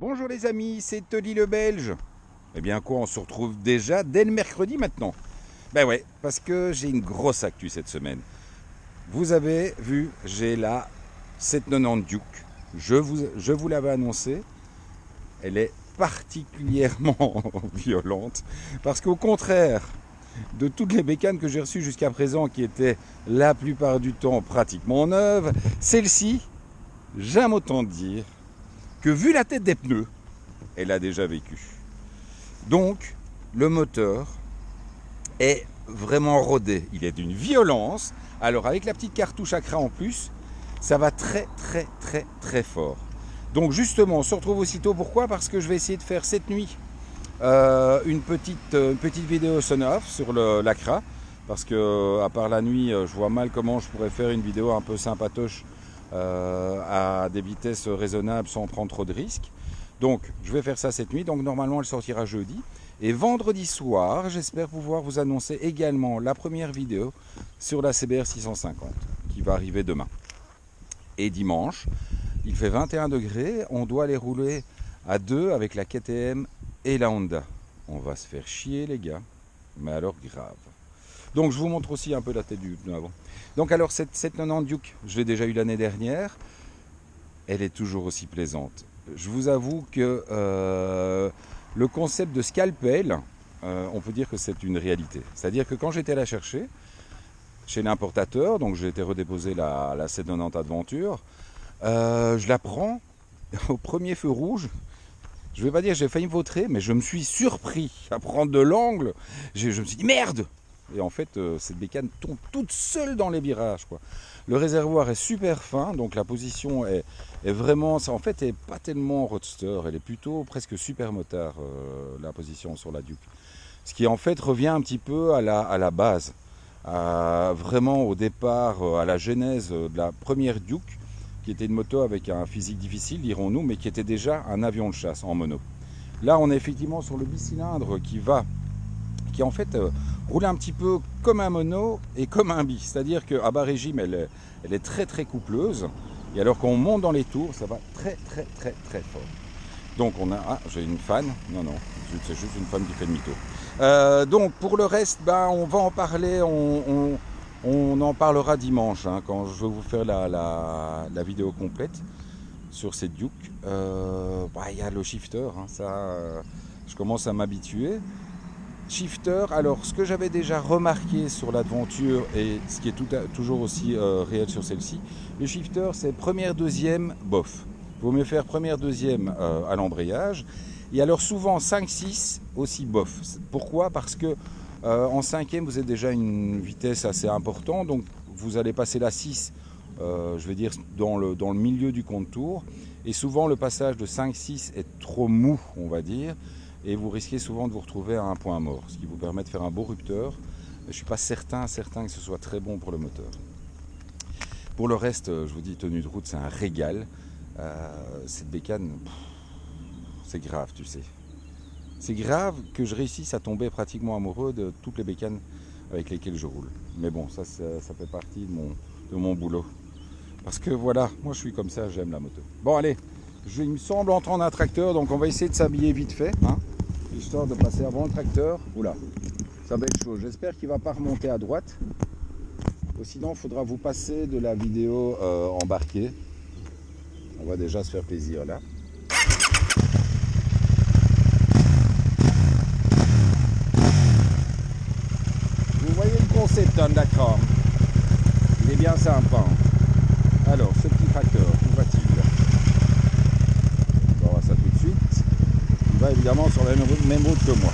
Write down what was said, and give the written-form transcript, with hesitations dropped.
Bonjour les amis, c'est Tony le Belge. Eh bien quoi, on se retrouve déjà dès le mercredi maintenant. Ben ouais, parce que j'ai une grosse actu cette semaine. Vous avez vu, j'ai la 790 Duke. Je vous l'avais annoncé. Elle est particulièrement violente. Parce qu'au contraire de toutes les bécanes que j'ai reçues jusqu'à présent, qui étaient la plupart du temps pratiquement neuves, celle-ci, j'aime autant dire que vu la tête des pneus, elle a déjà vécu. Donc, le moteur est vraiment rodé. Il est d'une violence. Alors, avec la petite cartouche à crin en plus, ça va très fort. Donc, justement, on se retrouve aussitôt. Pourquoi? Parce que je vais essayer de faire cette nuit une petite vidéo son-off sur l'Acra. Parce que, à part la nuit, je vois mal comment je pourrais faire une vidéo un peu sympatoche à des vitesses raisonnables sans prendre trop de risques. Donc je vais faire ça cette nuit, donc normalement elle sortira jeudi. Et vendredi soir, j'espère pouvoir vous annoncer également la première vidéo sur la CBR 650 qui va arriver demain. Et dimanche, il fait 21 degrés, on doit aller rouler à deux avec la KTM et la Honda. On va se faire chier les gars, mais alors grave. Donc je vous montre aussi un peu la tête du pneu avant. Donc alors cette 790 Duke, je l'ai déjà eu l'année dernière. Elle est toujours aussi plaisante. Je vous avoue que le concept de scalpel, on peut dire que c'est une réalité. C'est-à-dire que quand j'étais la chercher chez l'importateur, donc j'ai été redéposer la 790 Adventure, je la prends au premier feu rouge. Je ne vais pas dire que j'ai failli me vautrer, mais je me suis surpris à prendre de l'angle. Je me suis dit merde. Et en fait, cette bécane tombe toute seule dans les virages, quoi. Le réservoir est super fin, donc la position est vraiment... Ça, en fait, elle n'est pas tellement roadster, elle est plutôt presque super motard, la position sur la Duke. Ce qui, en fait, revient un petit peu à la base, vraiment au départ, à la genèse de la première Duke, qui était une moto avec un physique difficile, dirons-nous, mais qui était déjà un avion de chasse en mono. Là, on est effectivement sur le bicylindre qui en fait roule un petit peu comme un mono et comme un bi. C'est-à-dire qu'à bas régime, elle est très coupleuse. Et alors qu'on monte dans les tours, ça va très fort. Donc on a... Ah, j'ai une fan. Non, c'est juste une femme qui fait le mytho. Donc pour le reste, on va en parler. On en parlera dimanche, hein, quand je vais vous faire la vidéo complète sur cette Duke. Y a le shifter, hein, ça, je commence à m'habituer. Shifter, alors ce que j'avais déjà remarqué sur l'Adventure et ce qui est toujours aussi réel sur celle-ci, le shifter c'est première, deuxième, bof. Il vaut mieux faire première, deuxième à l'embrayage. Et alors souvent 5-6 aussi bof. Pourquoi? Parce que en cinquième vous êtes déjà une vitesse assez importante, donc vous allez passer la 6, je vais dire dans le milieu du contour. Et souvent le passage de 5-6 est trop mou, on va dire. Et vous risquez souvent de vous retrouver à un point mort, ce qui vous permet de faire un beau rupteur. Je ne suis pas certain que ce soit très bon pour le moteur. Pour le reste, je vous dis, tenue de route, c'est un régal. Cette bécane, c'est grave, tu sais. C'est grave que je réussisse à tomber pratiquement amoureux de toutes les bécanes avec lesquelles je roule. Mais bon, ça fait partie de mon boulot. Parce que voilà, moi je suis comme ça, j'aime la moto. Bon allez, il me semble entrer en un tracteur, donc on va essayer de s'habiller vite fait, hein, histoire de passer avant le tracteur. Oula, ça va être chaud. J'espère qu'il ne va pas remonter à droite. Ou sinon, il faudra vous passer de la vidéo embarquée. On va déjà se faire plaisir là. Vous voyez le concept hein, de l'Acra. Il est bien sympa. Alors, ce petit tracteur, où va-t-il? On va voir ça tout de suite. Il va évidemment sur la même route que moi.